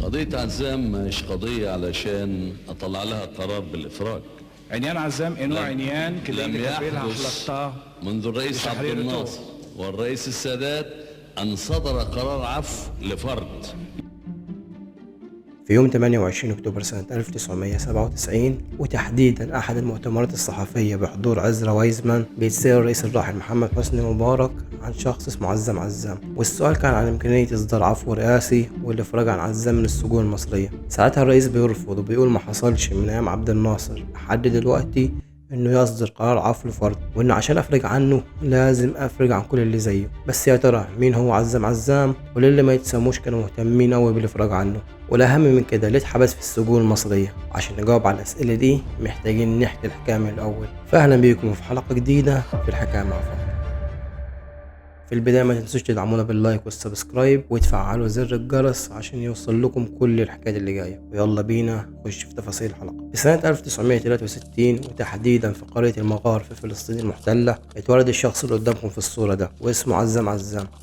قضية عزام مش قضية علشان أطلع لها قرار بالإفراج. عينيان عزام إنه عينيان لم يحدث منذ الرئيس عبد الناصر والرئيس السادات أن صدر قرار عفو لفرد. في يوم 28 أكتوبر سنة 1997 وتحديدا أحد المؤتمرات الصحفية بحضور عزرا وايزمان بيتسأل الرئيس الراحل محمد حسني مبارك عن شخص اسمه عزام، والسؤال كان عن إمكانية إصدار عفو رئاسي والإفراج عن عزام من السجون المصرية. ساعتها الرئيس بيرفض وبيقول ما حصلش من أيام عبد الناصر لحد دلوقتي انه يصدر قرار عفو لفرد، وانه عشان افرج عنه لازم افرج عن كل اللي زيه. بس يا ترى مين هو عزام وللي ما يتسموش كانوا مهتمين قوي بالافراج عنه؟ والاهم من كده ليه اتحبس في السجون المصرية؟ عشان نجاوب على الاسئله دي محتاجين نحكي الحكايه من الاول. فاهلا بيكم في حلقه جديده في الحكايه مع فهد. في البداية ما تنسوش تدعمونا باللايك والسبسكرايب وتفعلوا زر الجرس عشان يوصل لكم كل الحكايات اللي جاية. ويلا بينا نخش في تفاصيل الحلقة. في سنة 1963 وتحديدا في قرية المغار في فلسطين المحتلة اتولد الشخص اللي قدامكم في الصورة ده، واسمه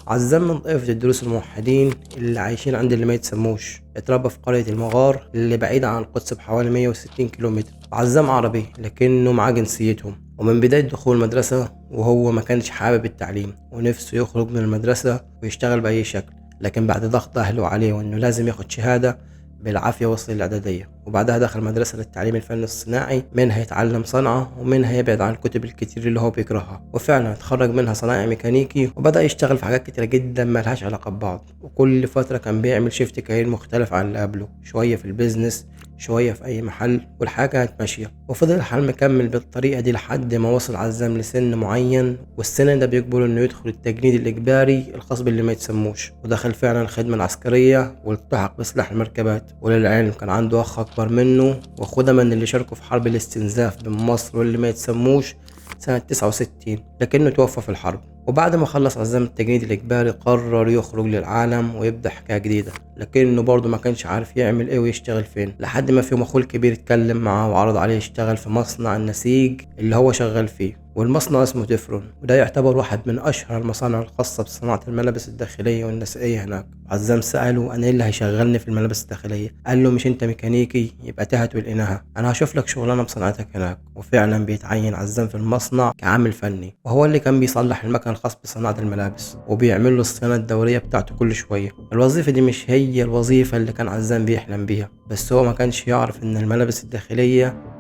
عزام من طائفة الدروس الموحدين اللي عايشين عند اللي ما يتسموش. اتربى في قرية المغار اللي بعيدة عن القدس بحوالي 160 كيلومتر. عزام عربي لكنه معاه جنسيتهم، ومن بداية دخول المدرسة وهو ما كانش حابب التعليم ونفسه يخرج من المدرسة ويشتغل بأي شكل، لكن بعد ضغط أهله عليه وإنه لازم ياخد شهادة بالعافية وصل الإعدادية، وبعدها دخل مدرسة للتعليم الفني الصناعي، منها يتعلم صنعة ومنها يبعد عن الكتب الكتير اللي هو بيكرهها. وفعلا اتخرج منها صناعي ميكانيكي وبدأ يشتغل في حاجات كتيرة جدا ملهاش علاقة ببعض، وكل فترة كان بيعمل شيفت كارير مختلف عن اللي قبله، شوية في البيزنس شوية في أي محل، والحاجة كانت ماشية. وفضل الحال مكمل بالطريقة دي لحد ما وصل عزام لسن معين، والسن ده بيجبره إنه يدخل التجنيد الإجباري الخاص باللي ما يتسموش، ودخل فعلا الخدمة العسكرية والتحق بسلاح المركبات. وللعلم كان عنده أخ أكبر منه وأخوه ده من اللي شاركوا في حرب الاستنزاف بين مصر واللي ما يتسموش سنة 69، لكنه توفى في الحرب. وبعد ما خلص عزام التجنيد الإجباري قرر يخرج للعالم ويبدأ حكاية جديدة، لكنه برضه ما كانش عارف يعمل ايه ويشتغل فين، لحد ما في يوم اخوه الكبير اتكلم معاه وعرض عليه يشتغل في مصنع النسيج اللي هو شغال فيه، والمصنع اسمه تفرون، وده يعتبر واحد من اشهر المصانع الخاصة بصناعة الملابس الداخلية والنسائية هناك. عزام سأله انا ايه اللي هيشغلني في الملابس الداخلية؟ قال له مش انت ميكانيكي؟ يبقى تهت والإناهة، انا هشوف لك شغلانة بصناعتك هناك. وفعلا بيتعين عزام في المصنع كعامل فني، وهو اللي كان بيصلح المكن الخاص بصناعة الملابس وبيعمل له الصيانة الدورية بتاعته كل شوية. الوظيفة دي مش هي الوظيفة اللي كان عزام بيحلم بيها، بس هو ما كانش يعرف ان الملابس الداخلية.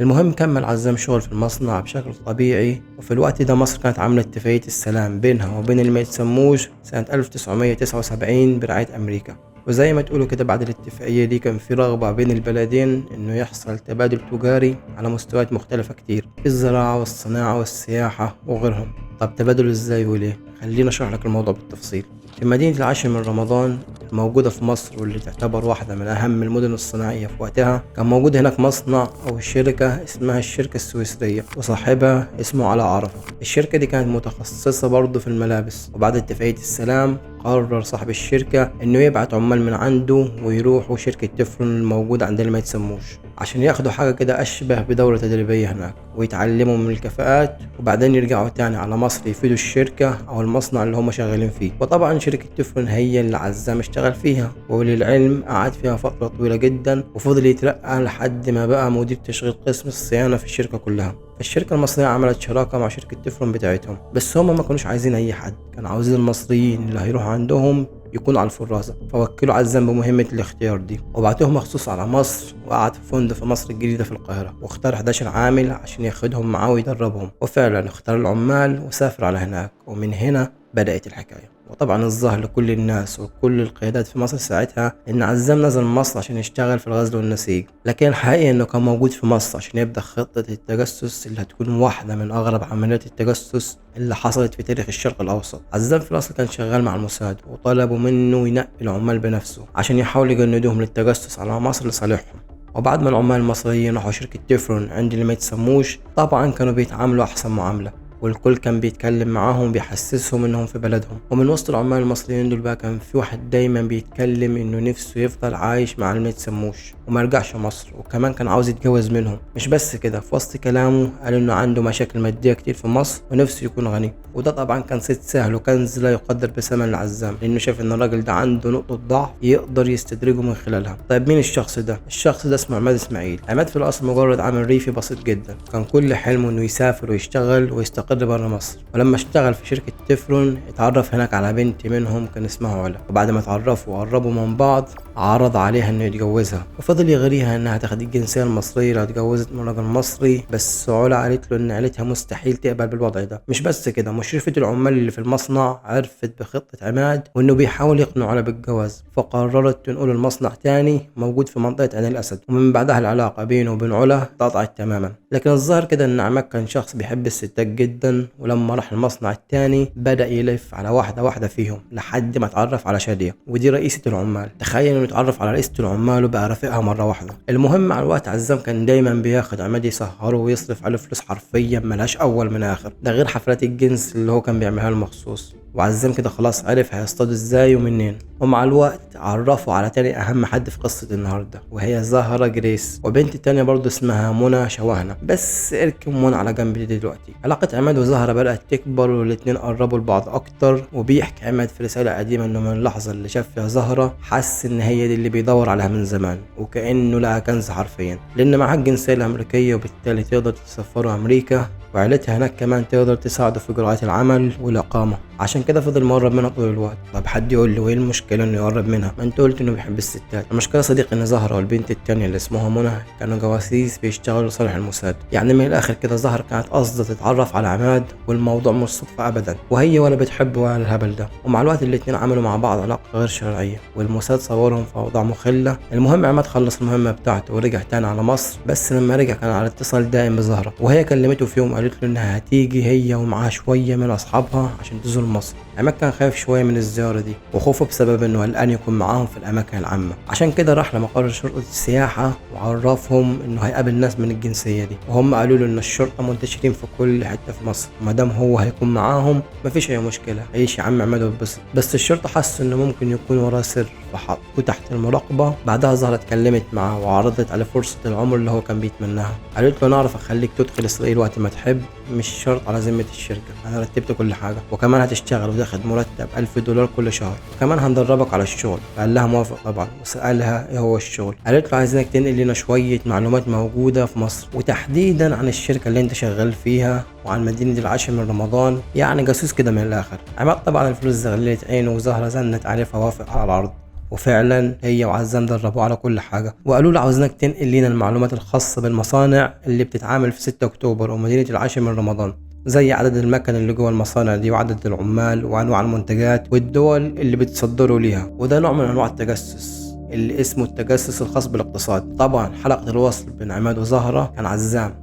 المهم كمل عزام شغل في المصنع بشكل طبيعي، وفي الوقت ده مصر كانت عاملة اتفاقية السلام بينها وبين اللي ما يتسموش سنة 1979 برعاية أمريكا. وزي ما تقولوا كده بعد الاتفاقية دي كان في رغبة بين البلدين انه يحصل تبادل تجاري على مستويات مختلفة كتير، في الزراعة والصناعة والسياحة وغيرهم. طب تبادل ازاي وليه؟ خلينا اشرح لك الموضوع بالتفصيل. في مدينة العاشر من رمضان الموجودة في مصر واللي تعتبر واحدة من أهم المدن الصناعية في وقتها، كان موجود هناك مصنع أو شركة اسمها الشركة السويسرية، وصاحبها اسمه علاء عرفة. الشركة دي كانت متخصصة برضه في الملابس، وبعد اتفاقية السلام قرر صاحب الشركة إنه يبعت عمال من عنده ويروحوا شركة تفرون الموجودة عند اللي ما يتسموش عشان ياخدوا حاجة كده أشبه بدورة تدريبية هناك ويتعلموا من الكفاءات، وبعدين يرجعوا تاني على مصر يفيدوا الشركة أو المصنع اللي هم شغالين فيه. وطبعا شركة تفرون هي اللي عزام اشتغل فيها، وللعلم قعد فيها فترة طويلة جدا وفضل يترقى لحد ما بقى مدير تشغيل قسم الصيانة في الشركة كلها. الشركة المصرية عملت شراكة مع شركة تفرون بتاعتهم، بس هم ما كانوش عايزين أي حد، كانوا عاوزين المصريين اللي هيروحوا عندهم يكون على الفرازة، فوكلوا عزام بمهمة الاختيار دي وبعتوه مخصوص على مصر، وقعد في فندق في مصر الجديدة في القاهرة، واختار 11 عامل عشان ياخدهم معاه ويدربهم. وفعلا اختار العمال وسافر على هناك، ومن هنا بدأت الحكاية. وطبعا الظاهر لكل الناس وكل القيادات في مصر ساعتها ان عزام نزل مصر عشان يشتغل في الغزل والنسيج، لكن الحقيقة انه كان موجود في مصر عشان يبدأ خطة التجسس اللي هتكون واحدة من اغرب عمليات التجسس اللي حصلت في تاريخ الشرق الاوسط. عزام في الاصل كان شغال مع الموساد، وطلبوا منه ينقي العمال بنفسه عشان يحاول يجندوهم للتجسس على مصر لصالحهم. وبعد ما العمال المصريين راحوا شركة تفرون عند اللي ما يتسموش، طبعا كانوا بيتعاملوا احسن معاملة، والكل كان بيتكلم معاهم وبيحسسهم انهم في بلدهم. ومن وسط العمال المصريين دول بقى كان في واحد دايما بيتكلم انه نفسه يفضل عايش مع اللي متسموش وما يرجعش مصر، وكمان كان عاوز يتجوز منهم. مش بس كده، في وسط كلامه قال انه عنده مشاكل ماديه كتير في مصر ونفسه يكون غني. وده طبعا كان صيت سهل وكنز لا يقدر بثمن العزام، لانه شاف ان الراجل ده عنده نقطه ضعف يقدر يستدرجه من خلالها. طيب مين الشخص ده؟ الشخص ده اسمه عماد اسماعيل. عماد في الاصل مجرد عامل ريفي بسيط جدا، كان كل حلمه انه يسافر ويشتغل ويستقر بره مصر. ولما اشتغل في شركه تفرون اتعرف هناك على بنت منهم كان اسمها علا، وبعد ما اتعرفوا وقربوا من بعض عرض عليها انه يتجوزها، وفضل يغريها انها تاخد الجنسيه المصريه لو اتجوزت من راجل مصري. بس علا قالت له ان عيلتها مستحيل تقبل بالوضع ده. مش بس كده، مشرفه العمال اللي في المصنع عرفت بخطه عماد وانه بيحاول يقنع علا بالجواز، فقررت تنقله المصنع تاني موجود في منطقه عين الاسد. ومن بعدها العلاقه بينه وبين علا اتقطعت تماما. لكن الظاهر كده ان عماد كان شخص بيحب الستات جدا، ولما راح المصنع التاني بدا يلف على واحده واحده فيهم لحد ما اتعرف على شاديه، ودي رئيسه العمال. تخيل انه اتعرف على رئيسه العمال وبقى رافقها مره واحده. المهم مع الوقت عزام كان دايما بياخد عماد يسهره ويصرف عليه فلوس حرفيا ملهاش اول من اخر، ده غير حفلات الجنس اللي هو كان بيعملها له مخصوص. وعزام كده خلاص عرف هيصطاد ازاي ومنين. ومع الوقت عرفوا على تاني اهم حد في قصة النهاردة، وهي زهرة جريس، وبنت تانية برضو اسمها منى شوهنة. بس اركن منى على جنب دلوقتي. علاقة عماد وزهرة بدأت تكبر والاتنين قربوا لبعض اكتر. وبيحكي عماد في رسالة قديمة انه من اللحظة اللي شاف فيها زهرة حس ان هي دي اللي بيدور عليها من زمان، وكأنه لقى كنز حرفيا، لان معاها الجنسية الامريكية وبالتالي تقدر تسافروا امريكا، وعيلتها هناك كمان تقدر تساعده في إجراءات العمل والإقامة. عشان كده فضل مقرب منها طول الوقت. طب حد يقول له ايه المشكلة انه يقرب منها؟ ما انت قلت انه بيحب الستات. المشكلة صديقي ان زهرة والبنت التانية اللي اسمها منى كانوا جواسيس بيشتغلوا لصالح الموساد. يعني من الاخر كده زهرة كانت قاصدة تتعرف على عماد، والموضوع مش صدفة ابدا، وهي ولا بتحب ولا الهبل ده. ومع الوقت الاتنين عملوا مع بعض علاقة غير شرعية، والموساد صورهم في اوضاع مخلة. المهم عماد خلص المهمة بتاعته ورجع تاني على مصر، بس لما رجع كان على اتصال دائم بزهرة، وهي كلمته في يوم قالت له انها هتيجي هي ومعاها شوية من اصحابها عشان تزور مصر. عماد كان خايف شوية من الزيارة دي، وخوفه بسبب انه قلقان يكون معاهم في الاماكن العامة. عشان كده راح لمقر شرطة السياحة وعرفهم انه هيقابل ناس من الجنسية دي، وهم قالوا له ان الشرطة منتشرين في كل حتة في مصر، ومادام هو هيكون معاهم مفيش اي مشكلة، عيش يا عم عماد واتبسط. بس الشرطة حس انه ممكن يكون وراه سر فحطوه تحت المراقبة. بعدها زهرة اتكلمت معاه وعرضت على فرصة العمر اللي هو كان بيتمناها. قالت له انا اعرف اخليك تدخل اسرائيل وقت ما تحب، مش شرط على ذمة الشركة، انا رتبت كل حاجة، وكمان هتشتغل وتاخد مرتب $1000 كل شهر، وكمان هندربك على الشغل. فقال لها موافق طبعا، وسألها ايه هو الشغل. قالت له عايزينك تنقل لنا شوية معلومات موجودة في مصر، وتحديدا عن الشركة اللي انت شغال فيها وعن مدينة العاشر من رمضان، يعني جاسوس كده من الاخر. عماد طبعا الفلوس زغللت عينه، وزهرة زنت عليه فوافق على العرض. وفعلا هي وعزام دربوه على كل حاجة، وقالوا له عاوزينك تنقل لنا المعلومات الخاصة بالمصانع اللي بتتعامل في 6 أكتوبر ومدينة العاشر من رمضان، زي عدد المكن اللي جوه المصانع دي وعدد العمال وانواع المنتجات والدول اللي بتصدروا ليها. وده نوع من انواع التجسس اللي اسمه التجسس الخاص بالاقتصاد. طبعا حلقة الوصل بين عماد وزهرة كان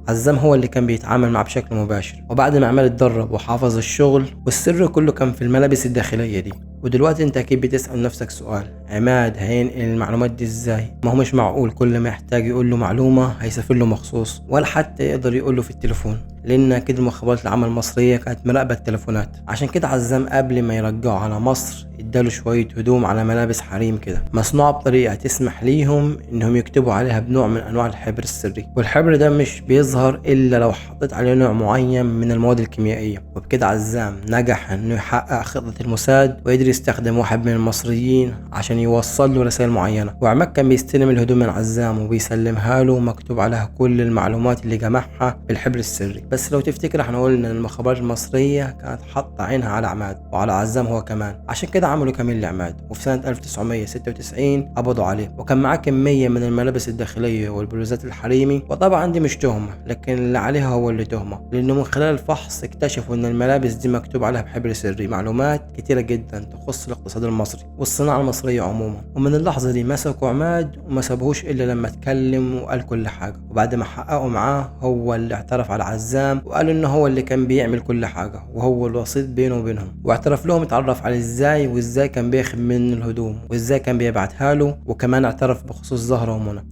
عزام هو اللي كان بيتعامل معه بشكل مباشر. وبعد ما عماد اتدرب وحافظ الشغل، والسر كله كان في الملابس الداخلية دي. ودلوقتي انت اكيد بتسأل نفسك سؤال، عماد هينقل المعلومات دي ازاي؟ ما هو مش معقول كل ما يحتاج يقول له معلومة هيسافر له مخصوص، ولا حتى يقدر يقول له في التليفون، لان اكيد المخابرات العامة المصرية كانت مراقبة التليفونات. عشان كده عزام قبل ما يرجعه على مصر اداله شوية هدوم على ملابس حريم كده، مصنوعة بطريقة تسمح ليهم انهم يكتبوا عليها بنوع من انواع الحبر السري، والحبر ده مش بيظهر الا لو حطيت عليه نوع معين من المواد الكيميائية. وبكده عزام نجح انه يحقق خطة الموساد، وقدر يستخدم واحد من المصريين عشان يوصل له رسائل معينة. وعماد كان بيستلم الهدوم من عزام وبيسلمها له مكتوب عليها كل المعلومات اللي جمعها بالحبر السري. بس لو تفتكر احنا قلنا ان المخابرات المصرية كانت حاطة عينها على عماد وعلى عزام هو كمان، عشان كده عملوا كمين لعماد. وفي سنة 1996 قبضوا عليه، وكان معاه كمية من الملابس الداخلية والبلوزات الحريمي. وطبعا دي مش تهمة، لكن اللي عليها هو اللي تهمة، لانه من خلال الفحص اكتشفوا ان الملابس دي مكتوب عليها بحبر سري معلومات كتيرة جدا تخص الاقتصاد المصري والصناعة المصرية عموما. ومن اللحظة دي مسكوا عماد وما سابوهوش الا لما اتكلم وقال كل حاجة. وبعد ما حققوا معاه هو اللي اعترف على عزام، وقال انه هو اللي كان بيعمل كل حاجة وهو الوسيط بينه وبينهم. واعترف لهم اتعرف على ازاي وازاي كان بياخد من الهدوم وازاي كان بيبعتها له، وكمان اعترف بخصوص زهرة ومنى.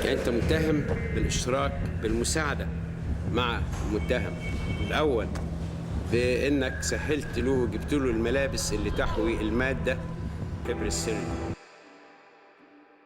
يعني انت متهم بالاشتراك بالمساعدة مع المتهم الأول بإنك سهلت له وجبت له الملابس اللي تحوي المادة كبر السن.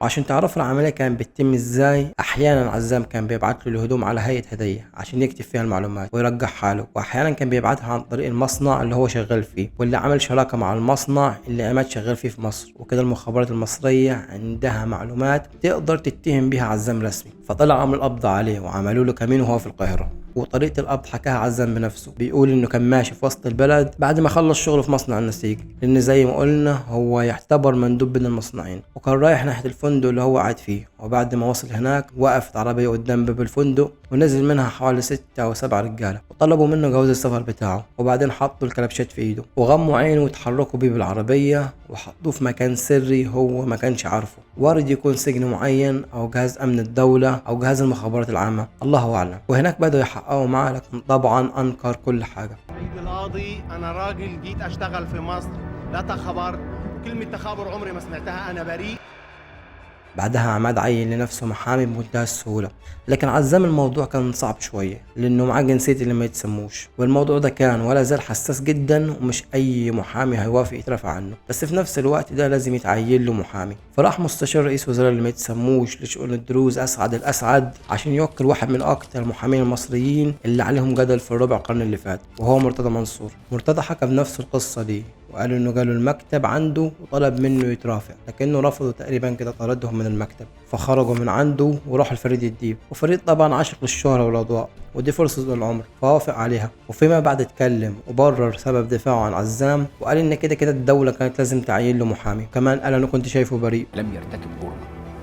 وعشان تعرفوا العملية كانت بتتم ازاي، احيانا عزام كان بيبعت له الهدوم على هيئة هدية عشان يكتب فيها المعلومات ويرجعها له، واحيانا كان بيبعتها عن طريق المصنع اللي هو شغال فيه واللي عمل شراكة مع المصنع اللي عماد شغال فيه في مصر. وكده المخابرات المصرية عندها معلومات تقدر تتهم بيها عزام رسمي، فطلع امر القبض عليه وعملوا له كمين وهو في القاهرة. وطريقة القبض حكاها عزام بنفسه، بيقول انه كان ماشي في وسط البلد بعد ما خلص شغله في مصنع النسيج، لان زي ما قلنا هو يعتبر مندوب بين المصنعين، وكان رايح ناحية الفندق اللي هو قاعد فيه. وبعد ما وصل هناك وقفت عربية قدام باب الفندق ونزل منها حوالي 6 أو 7 رجالة وطلبوا منه جواز السفر بتاعه، وبعدين حطوا الكلبشات في ايده وغموا عينه وتحركوا بيه بالعربية وحطوه في مكان سري هو ما كانش عارفه، وارد يكون سجن معين او جهاز امن الدولة او جهاز المخابرات العامة، الله اعلم. وهناك بدأوا يحققوا معاه، لكن طبعا انكر كل حاجة. سيد القاضي، انا راجل جيت اشتغل في مصر، لا تخبرت، وكلمة تخابر عمري ما سمعتها، انا بريء. بعدها عماد عين لنفسه محامي بمنتهى السهولة، لكن عزام الموضوع كان صعب شوية لأنه معاه جنسية اللي ما يتسموش، والموضوع ده كان ولا زال حساس جدا ومش أي محامي هيوافق يترفع عنه، بس في نفس الوقت ده لازم يتعين له محامي. فراح مستشار رئيس وزراء اللي ما يتسموش لشؤون الدروز أسعد الأسعد عشان يوكل واحد من أكتر المحامين المصريين اللي عليهم جدل في الربع قرن اللي فات، وهو مرتضى منصور. مرتضى حكى بنفسه القصة دي وقالوا انه جاله المكتب عنده وطلب منه يترافع، لكنه رفضوا تقريبا كده، طردهم من المكتب، فخرجوا من عنده وراحوا لفريد الديب. وفريد طبعا عاشق للشهرة والاضواء ودي فرصة العمر، فوافق عليها. وفيما بعد اتكلم وبرر سبب دفاعه عن عزام وقال ان كده كده الدولة كانت لازم تعين له محامي، كمان قال انا كنت شايفه بريء. لم يرتكب جرما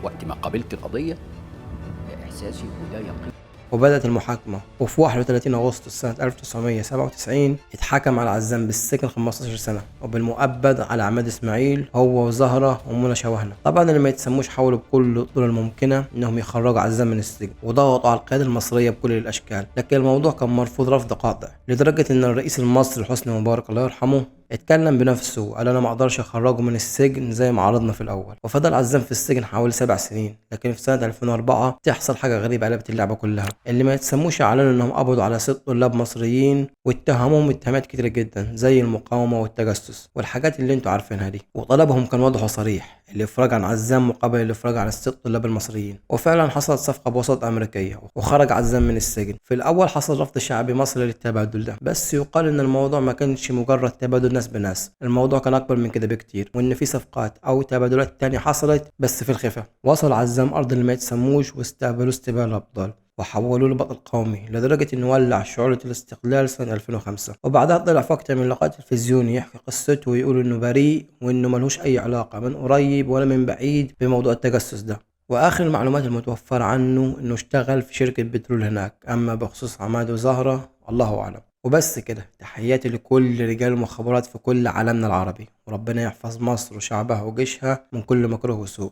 وقت ما قابلت القضية، ده إحساسي وده يقين. وبدأت المحاكمة، وفي 31 أغسطس سنة 1997 اتحكم على عزام بالسجن 15 سنة وبالمؤبد على عماد إسماعيل هو وزهرة ومنى شواهنة. طبعا اللي ما يتسموش حاولوا بكل الطرق الممكنة إنهم يخرجوا عزام من السجن وضغطوا على القيادة المصرية بكل الأشكال، لكن الموضوع كان مرفوض رفض قاطع، لدرجة إن الرئيس المصري حسني مبارك الله يرحمه اتكلم بنفسه وقال انا ما اقدرش اخرجه من السجن زي ما عرضنا في الاول. وفضل عزام في السجن حوالي 7 سنين، لكن في سنة 2004 تحصل حاجة غريبة قلبت اللعبة كلها. اللي ما يتسموش اعلنوا انهم قبضوا على 6 طلاب مصريين واتهموهم اتهامات كتيرة جدا زي المقاومة والتجسس والحاجات اللي انتوا عارفينها دي، وطلبهم كان واضح وصريح، الافراج عن عزام مقابل الافراج عن ال6 طلاب المصريين. وفعلا حصلت صفقة بوساطة امريكية وخرج عزام من السجن. في الاول حصل رفض شعبي مصري للتبادل ده، بس يقال ان الموضوع ما كانش مجرد تبادل ناس بناس، الموضوع كان اكبر من كده بكتير، وان في صفقات او تبادلات تانية حصلت بس في الخفا. وصل عزام ارض اللي ما يتسموش واستقبلوا استقبال ابطال وحولوه لبطل قومي، لدرجة انه ولع شعلة الاستقلال سنة 2005. وبعدها طلع في اكتر من لقاء تلفزيوني يحكي قصته ويقول انه بريء وانه ملهوش اي علاقة من قريب ولا من بعيد بموضوع التجسس ده. واخر المعلومات المتوفرة عنه انه اشتغل في شركة بترول هناك، اما بخصوص عماد وزهرة الله اعلم. وبس كده، تحياتي لكل رجال المخابرات في كل عالمنا العربي، وربنا يحفظ مصر وشعبها وجيشها من كل مكروه وسوء.